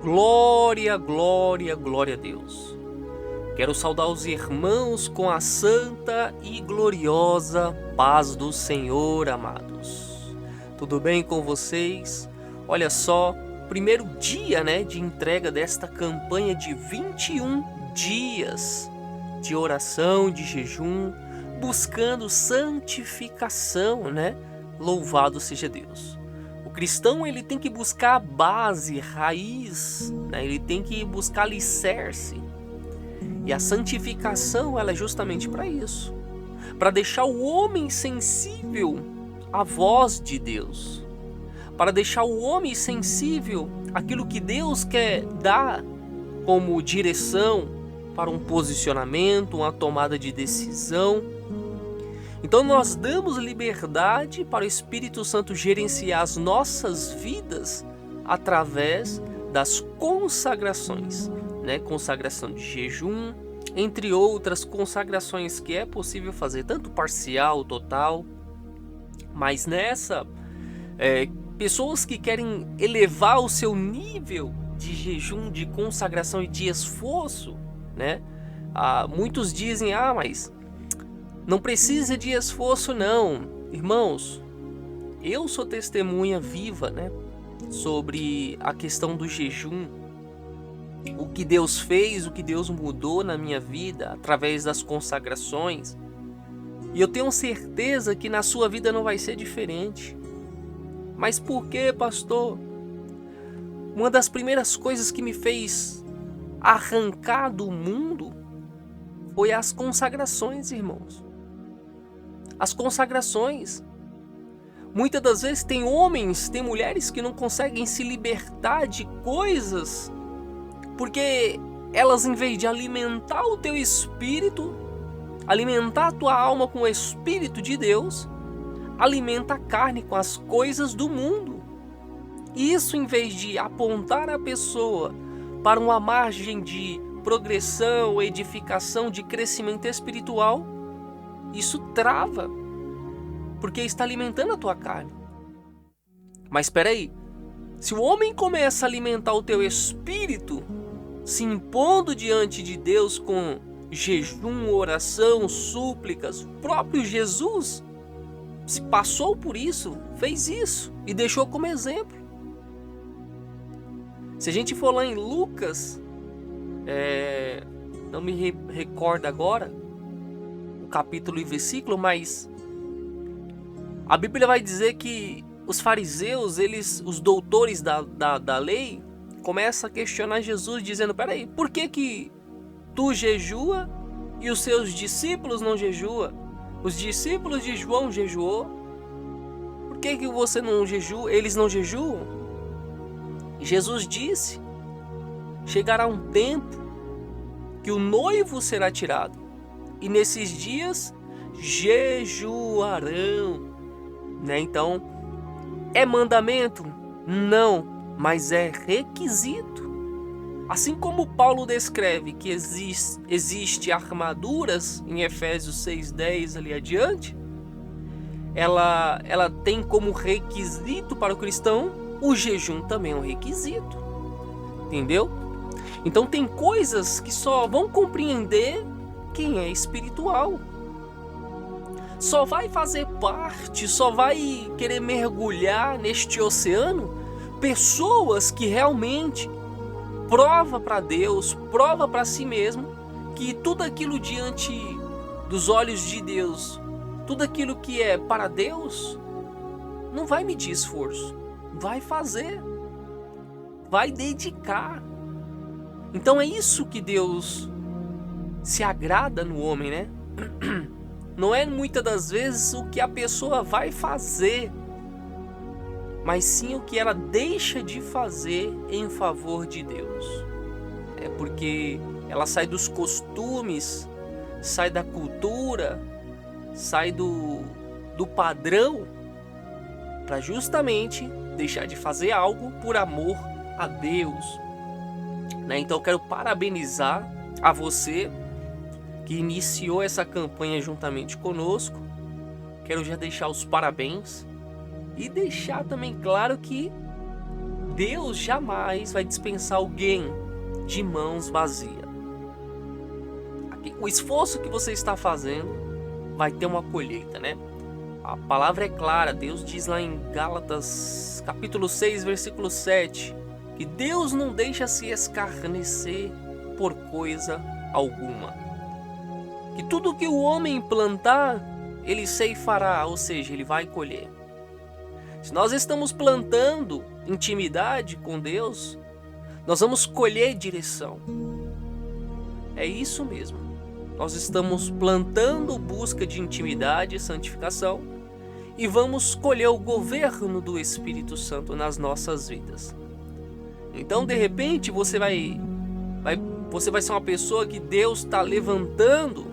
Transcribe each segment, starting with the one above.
Glória, glória, glória a Deus. Quero saudar os irmãos com a santa e gloriosa paz do Senhor, amados. Tudo bem com vocês? Olha só, primeiro dia, de entrega desta campanha de 21 dias de oração, de jejum, buscando santificação, Louvado seja Deus. O cristão, ele tem que buscar base, raiz, ele tem que buscar alicerce. E a santificação, ela é justamente para isso. Para deixar o homem sensível à voz de Deus. Para deixar o homem sensível àquilo que Deus quer dar como direção para um posicionamento, uma tomada de decisão. Então nós damos liberdade para o Espírito Santo gerenciar as nossas vidas através das consagrações, consagração de jejum, entre outras consagrações que é possível fazer, tanto parcial, total. Mas nessa, pessoas que querem elevar o seu nível de jejum, de consagração e de esforço, muitos dizem, mas não precisa de esforço não. Irmãos, eu sou testemunha viva, sobre a questão do jejum. O que Deus fez, o que Deus mudou na minha vida através das consagrações. E eu tenho certeza que na sua vida não vai ser diferente. Mas por quê, pastor? Uma das primeiras coisas que me fez arrancar do mundo foi as consagrações, irmãos. As consagrações. Muitas das vezes tem homens, tem mulheres que não conseguem se libertar de coisas porque elas, em vez de alimentar o teu espírito, alimentar a tua alma com o Espírito de Deus, alimenta a carne com as coisas do mundo. E isso, em vez de apontar a pessoa para uma margem de progressão, edificação, de crescimento espiritual, isso trava, porque está alimentando a tua carne. Mas espera aí, se o homem começa a alimentar o teu espírito, se impondo diante de Deus com jejum, oração, súplicas, o próprio Jesus se passou por isso, fez isso e deixou como exemplo. Se a gente for lá em Lucas, não me recordo agora o capítulo e versículo, mas a Bíblia vai dizer que os fariseus, os doutores da lei, começam a questionar Jesus, dizendo, peraí, por que tu jejua e os seus discípulos não jejuam? Os discípulos de João jejuou. Por que você não jejua? Eles não jejuam? Jesus disse, chegará um tempo que o noivo será tirado e nesses dias jejuarão. Então, é mandamento? Não, mas é requisito. Assim como Paulo descreve que existe armaduras em Efésios 6:10 ali adiante, ela tem como requisito para o cristão, o jejum também é um requisito. Entendeu? Então tem coisas que só vão compreender quem é espiritual. Só vai fazer parte, só vai querer mergulhar neste oceano pessoas que realmente prova para Deus, prova para si mesmo que tudo aquilo diante dos olhos de Deus, tudo aquilo que é para Deus, não vai medir esforço, vai fazer, vai dedicar. Então é isso que Deus se agrada no homem, Não é muitas das vezes o que a pessoa vai fazer, mas sim o que ela deixa de fazer em favor de Deus. É porque ela sai dos costumes, sai da cultura, sai do padrão, para justamente deixar de fazer algo por amor a Deus. Então eu quero parabenizar a você que iniciou essa campanha juntamente conosco. Quero já deixar os parabéns e deixar também claro que Deus jamais vai dispensar alguém de mãos vazias. O esforço que você está fazendo vai ter uma colheita, né? A palavra é clara, Deus diz lá em Gálatas capítulo 6, versículo 7, que Deus não deixa se escarnecer por coisa alguma. Que tudo que o homem plantar, ele ceifará, ou seja, ele vai colher. Se nós estamos plantando intimidade com Deus, nós vamos colher direção. É isso mesmo. Nós estamos plantando busca de intimidade e santificação e vamos colher o governo do Espírito Santo nas nossas vidas. Então, de repente, você vai ser uma pessoa que Deus está levantando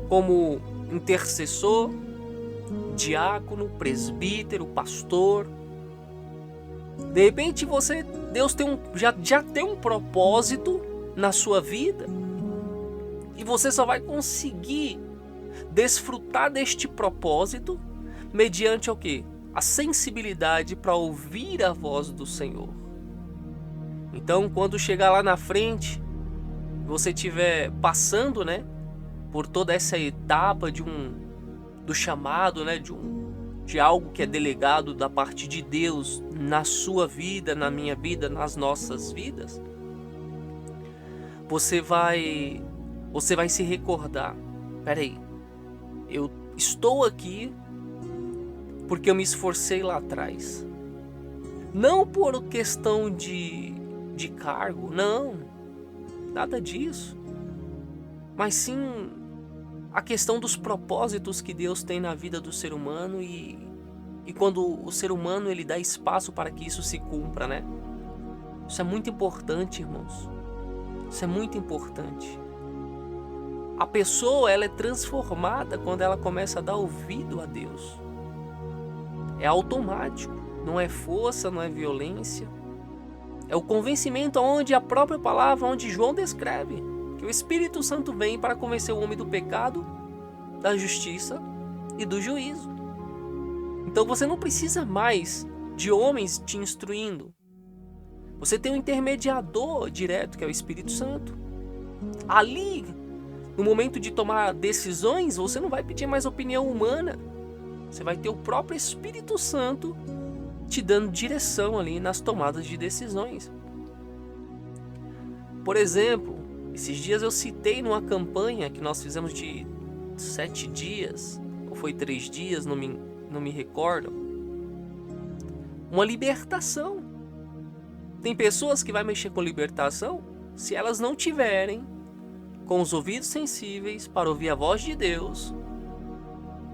como intercessor, diácono, presbítero, pastor. De repente Deus já tem um propósito na sua vida e você só vai conseguir desfrutar deste propósito mediante o quê? A sensibilidade para ouvir a voz do Senhor. Então, quando chegar lá na frente, você estiver passando, né, por toda essa etapa do chamado, né, de algo que é delegado da parte de Deus na sua vida, na minha vida, nas nossas vidas, você vai se recordar, peraí, eu estou aqui porque eu me esforcei lá atrás, não por questão de cargo, não, nada disso, mas sim a questão dos propósitos que Deus tem na vida do ser humano e quando o ser humano ele dá espaço para que isso se cumpra, né? Isso é muito importante, irmãos. Isso é muito importante. A pessoa ela é transformada quando ela começa a dar ouvido a Deus. É automático, não é força, não é violência. É o convencimento onde a própria palavra, onde João descreve que o Espírito Santo vem para convencer o homem do pecado, da justiça e do juízo. Então você não precisa mais de homens te instruindo. Você tem um intermediador direto, que é o Espírito Santo. Ali, no momento de tomar decisões, você não vai pedir mais opinião humana. Você vai ter o próprio Espírito Santo te dando direção ali nas tomadas de decisões. Por exemplo, esses dias eu citei numa campanha que nós fizemos de 7 dias, ou foi 3 dias, não me recordo, uma libertação. Tem pessoas que vai mexer com libertação se elas não tiverem com os ouvidos sensíveis para ouvir a voz de Deus.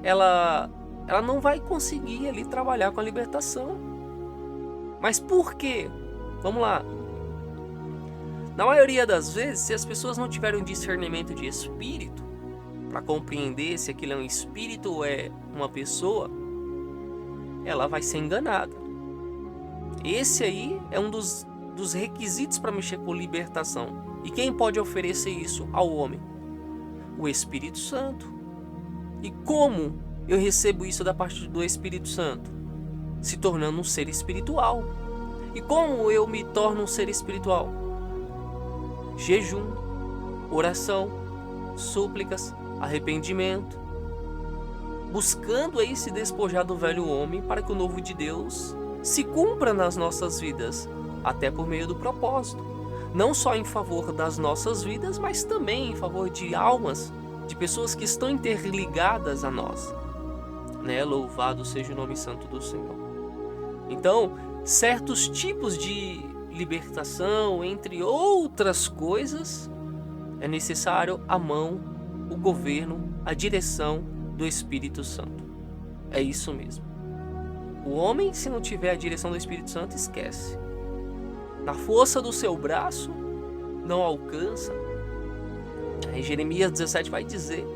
Ela não vai conseguir ali trabalhar com a libertação. Mas por quê? Vamos lá. Na maioria das vezes, se as pessoas não tiverem um discernimento de espírito para compreender se aquilo é um espírito ou é uma pessoa, ela vai ser enganada. Esse aí é um dos requisitos para mexer com libertação. E quem pode oferecer isso ao homem? O Espírito Santo. E como eu recebo isso da parte do Espírito Santo? Se tornando um ser espiritual. E como eu me torno um ser espiritual? Jejum, oração, súplicas, arrependimento, buscando aí se despojar do velho homem para que o novo de Deus se cumpra nas nossas vidas, até por meio do propósito, não só em favor das nossas vidas, mas também em favor de almas, de pessoas que estão interligadas a nós, né? Louvado seja o nome santo do Senhor. Então, certos tipos de libertação, entre outras coisas, é necessário a mão, o governo, a direção do Espírito Santo. É isso mesmo. O homem, se não tiver a direção do Espírito Santo, esquece. Na força do seu braço, não alcança. Aí Jeremias 17 vai dizer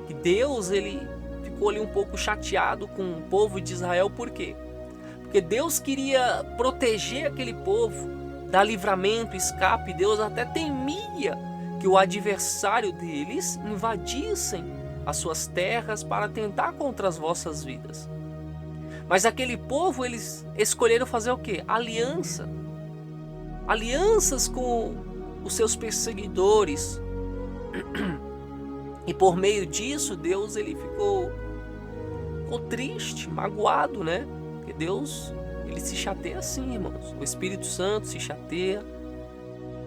que Deus ele ficou ali um pouco chateado com o povo de Israel. Por quê? Porque Deus queria proteger aquele povo, dar livramento, escape. Deus até temia que o adversário deles invadissem as suas terras para atentar contra as vossas vidas. Mas aquele povo, eles escolheram fazer o quê? Aliança. alianças com os seus perseguidores. E por meio disso, Deus ele ficou triste, magoado, né? Porque Deus, ele se chateia assim, irmãos. O Espírito Santo se chateia,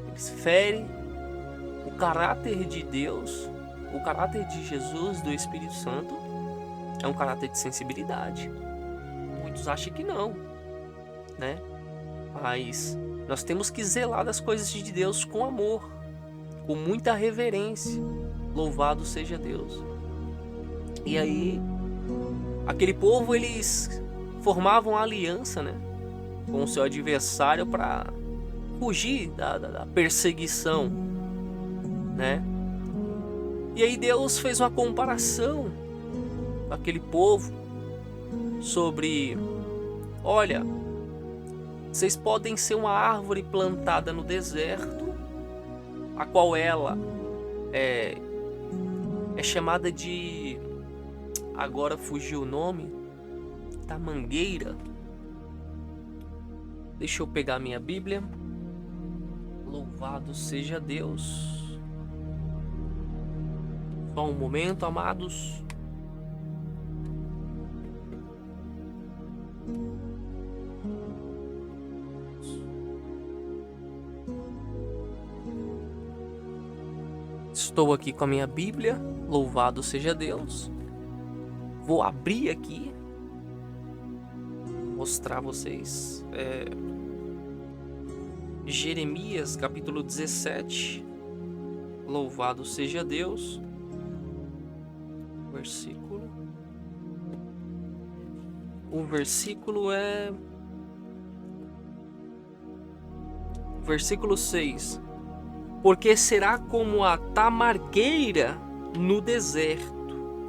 ele se fere. O caráter de Deus, o caráter de Jesus, do Espírito Santo, é um caráter de sensibilidade. Muitos acham que não, né? Mas nós temos que zelar das coisas de Deus com amor, com muita reverência. Louvado seja Deus. E aí, aquele povo, eles formavam aliança, né, com o seu adversário para fugir da perseguição, né? E aí Deus fez uma comparação com aquele povo sobre: olha, vocês podem ser uma árvore plantada no deserto, a qual ela é chamada de... Agora fugiu o nome da mangueira. Deixa eu pegar minha Bíblia. Louvado seja Deus. Só um momento, amados. Estou aqui com a minha Bíblia. Louvado seja Deus. Vou abrir aqui, mostrar a vocês Jeremias capítulo 17. Louvado seja Deus. O versículo é versículo 6. Porque será como a tamargueira no deserto,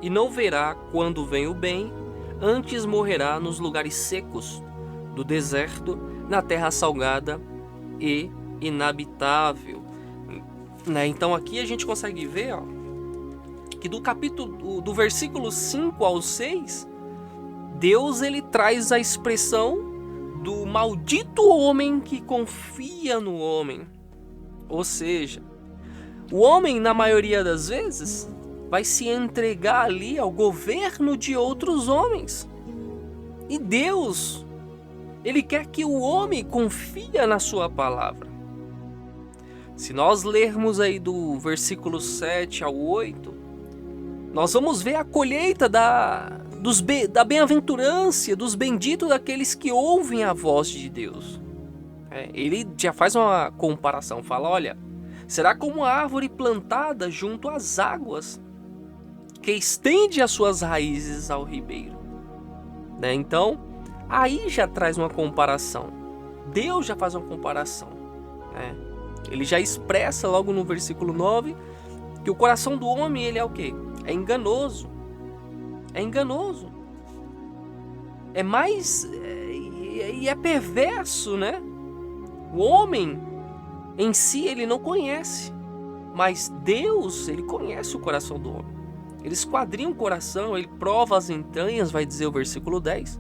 e não verá quando vem o bem, antes morrerá nos lugares secos do deserto, na terra salgada e inabitável. Né? Então aqui a gente consegue ver, ó, que do versículo 5 ao 6, Deus ele traz a expressão do maldito homem que confia no homem. Ou seja, o homem, na maioria das vezes, vai se entregar ali ao governo de outros homens. E Deus, ele quer que o homem confie na sua palavra. Se nós lermos aí do versículo 7 ao 8, nós vamos ver a colheita da bem-aventurança, dos benditos daqueles que ouvem a voz de Deus. Ele já faz uma comparação, fala: olha, será como uma árvore plantada junto às águas, que estende as suas raízes ao ribeiro. Né? Então, aí já traz uma comparação. Deus já faz uma comparação. Né? Ele já expressa logo no versículo 9 que o coração do homem, ele é o quê? É enganoso. É enganoso. É mais... E é perverso, né? O homem em si, ele não conhece. Mas Deus, ele conhece o coração do homem. Ele esquadrinha o coração, ele prova as entranhas, vai dizer o versículo 10.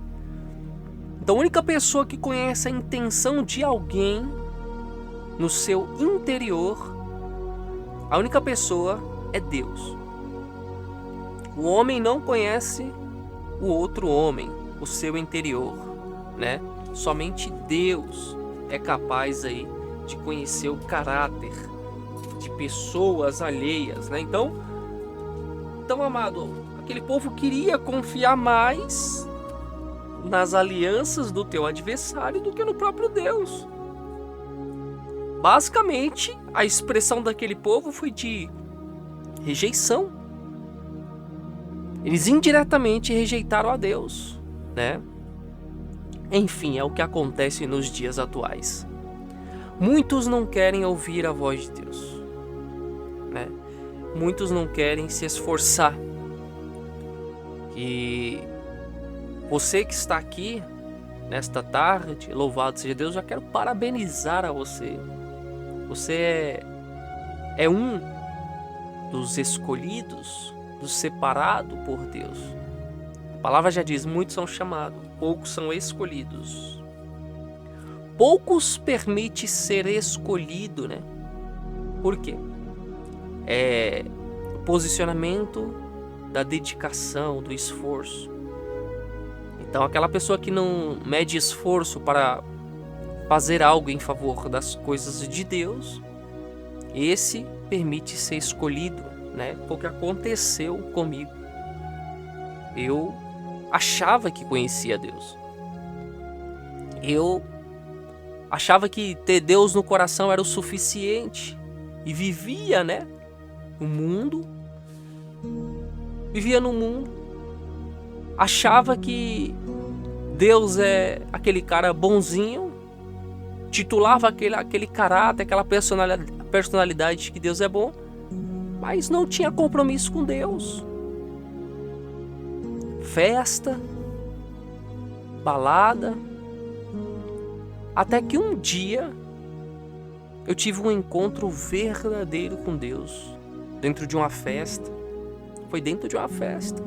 Então a única pessoa que conhece a intenção de alguém no seu interior, a única pessoa é Deus. O homem não conhece o outro homem, o seu interior, né? Somente Deus é capaz aí de conhecer o caráter de pessoas alheias, né? Então, amado, aquele povo queria confiar mais nas alianças do teu adversário do que no próprio Deus. Basicamente, a expressão daquele povo foi de rejeição. Eles indiretamente rejeitaram a Deus, né? Enfim, é o que acontece nos dias atuais. Muitos não querem ouvir a voz de Deus, né? Muitos não querem se esforçar. E você que está aqui nesta tarde, louvado seja Deus, já quero parabenizar a você. Você é um dos escolhidos, dos separados por Deus. A palavra já diz: muitos são chamados, poucos são escolhidos. poucos permite ser escolhido, né? Por quê? É o posicionamento da dedicação, do esforço. Então, aquela pessoa que não mede esforço para fazer algo em favor das coisas de Deus, esse permite ser escolhido, né? Foi o que aconteceu comigo. Eu achava que conhecia Deus. Eu achava que ter Deus no coração era o suficiente. E vivia, né? No mundo. Vivia no mundo. Achava que Deus é aquele cara bonzinho. Titulava aquele caráter, aquela personalidade que Deus é bom. Mas não tinha compromisso com Deus. Festa. Balada. Até que um dia eu tive um encontro verdadeiro com Deus. Dentro de uma festa. Foi dentro de uma festa.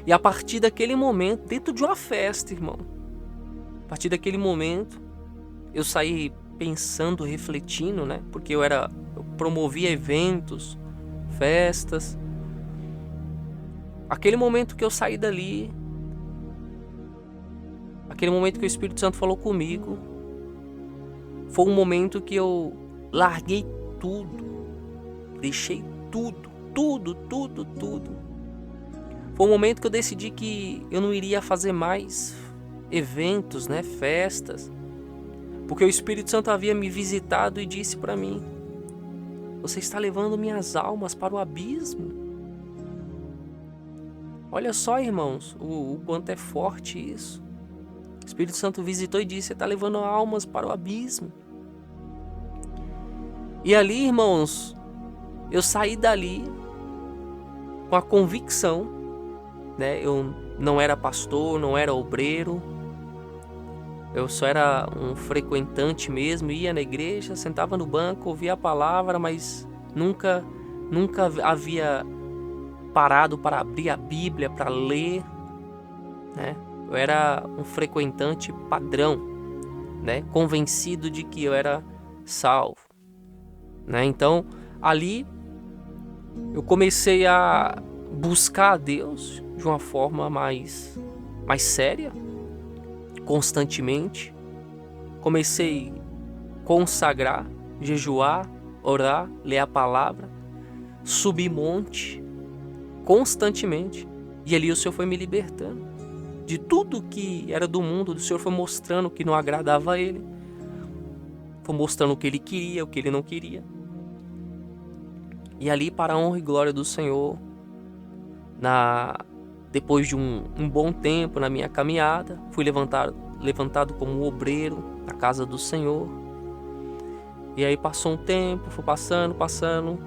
E a partir daquele momento, dentro de uma festa, irmão. A partir daquele momento, eu saí pensando, refletindo, né? Porque eu promovia eventos, festas. Aquele momento que eu saí dali, aquele momento que o Espírito Santo falou comigo, foi um momento que eu larguei tudo. Deixei tudo. Foi um momento que eu decidi que eu não iria fazer mais eventos, né, festas, porque o Espírito Santo havia me visitado e disse para mim: você está levando minhas almas para o abismo. Olha só, irmãos, o quanto é forte isso. O Espírito Santo visitou e disse: você está levando almas para o abismo. E ali, irmãos, eu saí dali com a convicção, né? Eu não era pastor, não era obreiro. Eu só era um frequentante mesmo, ia na igreja, sentava no banco, ouvia a palavra, mas nunca havia parado para abrir a Bíblia, para ler, né? Eu era um frequentante padrão, né? Convencido de que eu era salvo, né? Então, ali eu comecei a buscar a Deus de uma forma mais séria, constantemente. Comecei a consagrar, jejuar, orar, ler a palavra, subir monte, constantemente. E ali o Senhor foi me libertando de tudo que era do mundo. O Senhor foi mostrando o que não agradava a Ele, foi mostrando o que Ele queria, o que Ele não queria. E ali, para a honra e glória do Senhor, depois de um bom tempo na minha caminhada, fui levantado como obreiro na casa do Senhor. E aí passou um tempo, foi passando.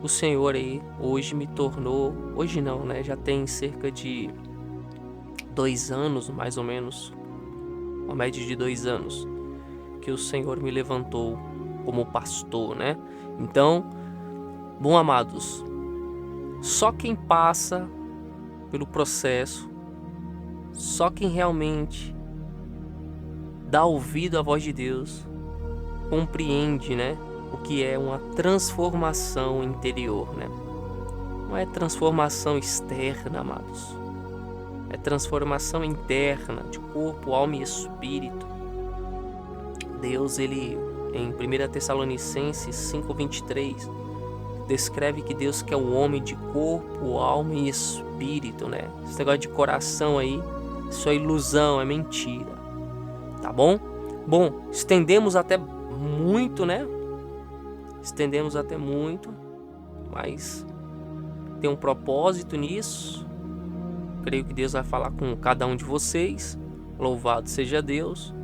O Senhor aí hoje me tornou... Hoje não, né? Já tem cerca de 2 anos, mais ou menos. Uma média de 2 anos. Que o Senhor me levantou como pastor, né? Então, bom, amados, só quem passa pelo processo, só quem realmente dá ouvido à voz de Deus, compreende, né, o que é uma transformação interior, né? Não é transformação externa, amados. É transformação interna, de corpo, alma e espírito. Deus, ele, em 1 Tessalonicenses 5:23, descreve que Deus quer um homem de corpo, alma e espírito, né? Esse negócio de coração aí, isso é ilusão, é mentira. Tá bom? Bom, estendemos até muito, né? Mas tem um propósito nisso. Creio que Deus vai falar com cada um de vocês. Louvado seja Deus.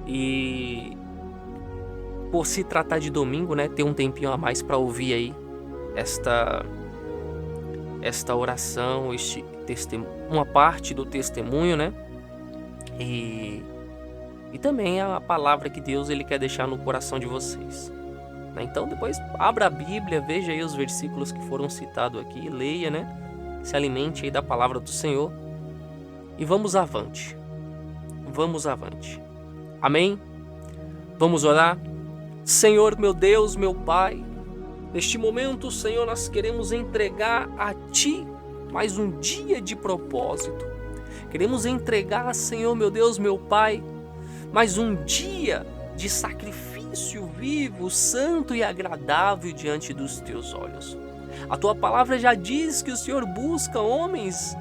E por se tratar de domingo, né, ter um tempinho a mais para ouvir aí esta oração, uma parte do testemunho, né? E também a palavra que Deus, ele quer deixar no coração de vocês, né? Então depois abra a Bíblia, veja aí os versículos que foram citados aqui, leia, né? Se alimente aí da palavra do Senhor e vamos avante. vamos avante. Amém? Vamos orar? Senhor, meu Deus, meu Pai, neste momento, Senhor, nós queremos entregar a Ti mais um dia de propósito. Queremos entregar, Senhor, meu Deus, meu Pai, mais um dia de sacrifício vivo, santo e agradável diante dos Teus olhos. A Tua palavra já diz que o Senhor busca homens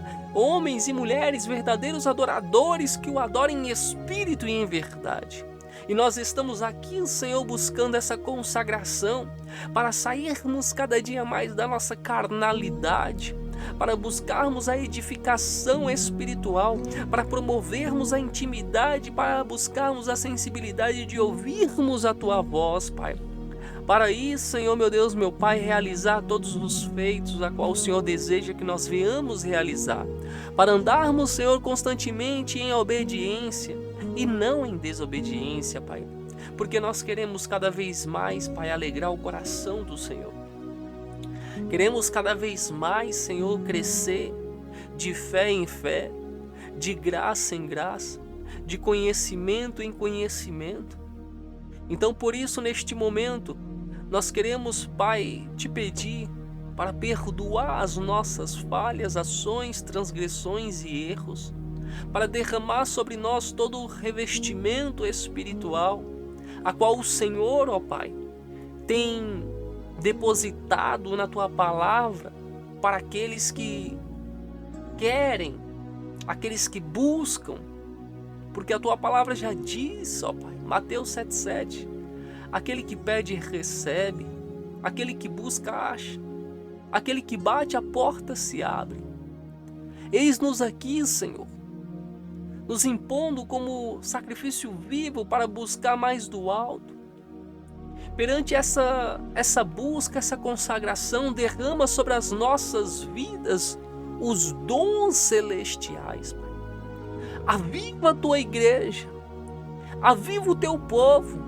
e mulheres verdadeiros adoradores que o adorem em espírito e em verdade. E nós estamos aqui, Senhor, buscando essa consagração para sairmos cada dia mais da nossa carnalidade, para buscarmos a edificação espiritual, para promovermos a intimidade, para buscarmos a sensibilidade de ouvirmos a Tua voz, Pai. Para isso, Senhor, meu Deus, meu Pai, realizar todos os feitos a qual o Senhor deseja que nós venhamos realizar. Para andarmos, Senhor, constantemente em obediência e não em desobediência, Pai. Porque nós queremos cada vez mais, Pai, alegrar o coração do Senhor. Queremos cada vez mais, Senhor, crescer de fé em fé, de graça em graça, de conhecimento em conhecimento. Então, por isso, neste momento, nós queremos, Pai, te pedir para perdoar as nossas falhas, ações, transgressões e erros, para derramar sobre nós todo o revestimento espiritual, a qual o Senhor, ó Pai, tem depositado na Tua palavra para aqueles que querem, aqueles que buscam, porque a Tua palavra já diz, ó Pai, Mateus 7,7, aquele que pede recebe, aquele que busca acha, aquele que bate a porta se abre. Eis-nos aqui, Senhor, nos impondo como sacrifício vivo para buscar mais do alto. Perante essa busca, essa consagração, derrama sobre as nossas vidas os dons celestiais, Pai. Aviva a Tua igreja, aviva o Teu povo,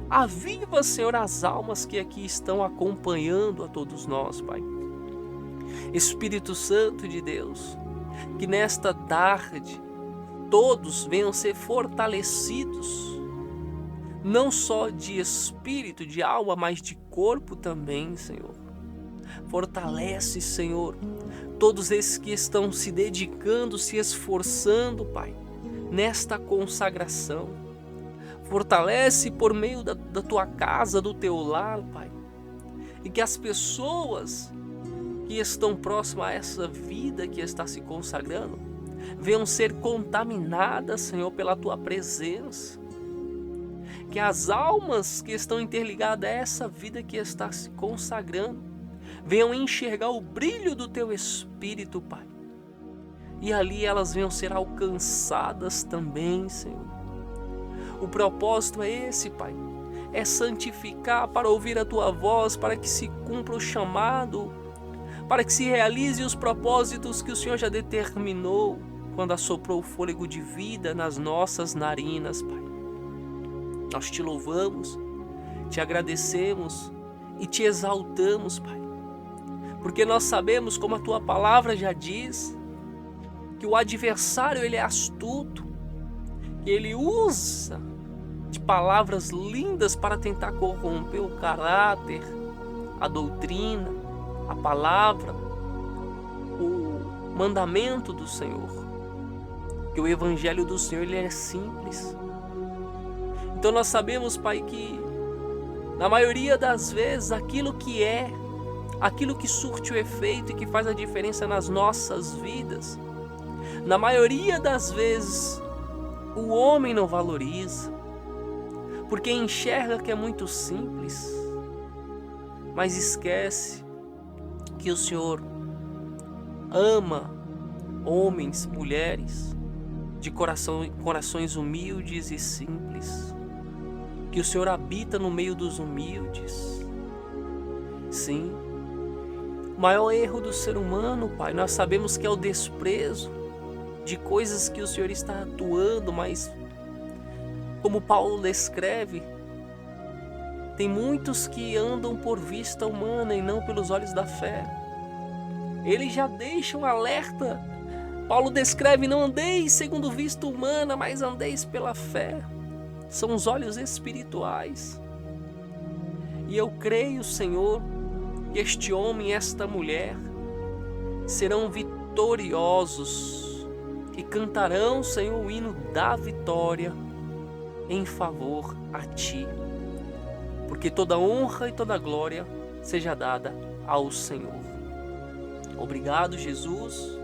aviva, Senhor, as almas que aqui estão acompanhando a todos nós, Pai. Espírito Santo de Deus, que nesta tarde todos venham ser fortalecidos, não só de espírito, de alma, mas de corpo também, Senhor. Fortalece, Senhor, todos esses que estão se dedicando, se esforçando, Pai, nesta consagração. Fortalece por meio da Tua casa, do Teu lar, Pai. E que as pessoas que estão próximas a essa vida que está se consagrando venham ser contaminadas, Senhor, pela Tua presença. Que as almas que estão interligadas a essa vida que está se consagrando venham enxergar o brilho do Teu Espírito, Pai. E ali elas venham ser alcançadas também, Senhor. O propósito é esse, Pai. É santificar para ouvir a Tua voz, para que se cumpra o chamado, para que se realize os propósitos que o Senhor já determinou quando assoprou o fôlego de vida nas nossas narinas, Pai. Nós Te louvamos, Te agradecemos e Te exaltamos, Pai. Porque nós sabemos, como a Tua palavra já diz, que o adversário ele é astuto, que ele usa de palavras lindas para tentar corromper o caráter, a doutrina, a palavra, o mandamento do Senhor. Que o evangelho do Senhor ele é simples. Então nós sabemos, Pai, que na maioria das vezes aquilo que surte o efeito e que faz a diferença nas nossas vidas, na maioria das vezes o homem não valoriza, porque enxerga que é muito simples, mas esquece que o Senhor ama homens, mulheres de corações humildes e simples, que o Senhor habita no meio dos humildes. Sim, o maior erro do ser humano, Pai, nós sabemos que é o desprezo de coisas que o Senhor está atuando, mas como Paulo descreve, tem muitos que andam por vista humana e não pelos olhos da fé. Ele já deixa um alerta Paulo descreve: não andeis segundo vista humana, mas andeis pela fé. São os olhos espirituais. E eu creio, Senhor, que este homem e esta mulher serão vitoriosos e cantarão, Senhor, o hino da vitória em favor a Ti. Porque toda honra e toda glória seja dada ao Senhor. Obrigado, Jesus.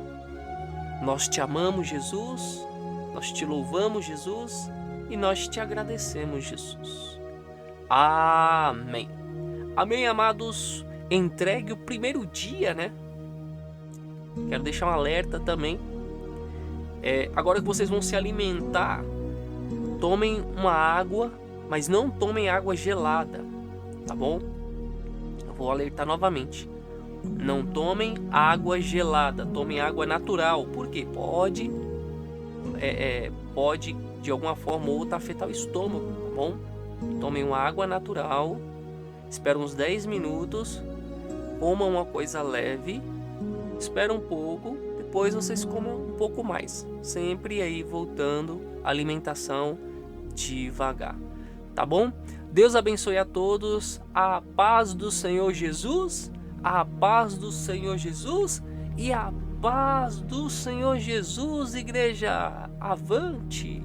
Nós te amamos, Jesus. Nós te louvamos, Jesus. E nós te agradecemos, Jesus. Amém. Amém, amados. Entregue o primeiro dia, né? Quero deixar um alerta também. Agora que vocês vão se alimentar, tomem uma água, mas não tomem água gelada, tá bom? Eu vou alertar novamente. Não tomem água gelada, tomem água natural. Por quê? Pode de alguma forma ou outra afetar o estômago, tá bom? Tomem uma água natural, espera uns 10 minutos, comam uma coisa leve, espera um pouco, depois vocês comam um pouco mais. Sempre aí voltando a alimentação devagar, tá bom? Deus abençoe a todos, a paz do Senhor Jesus, a paz do Senhor Jesus e a paz do Senhor Jesus, igreja, avante!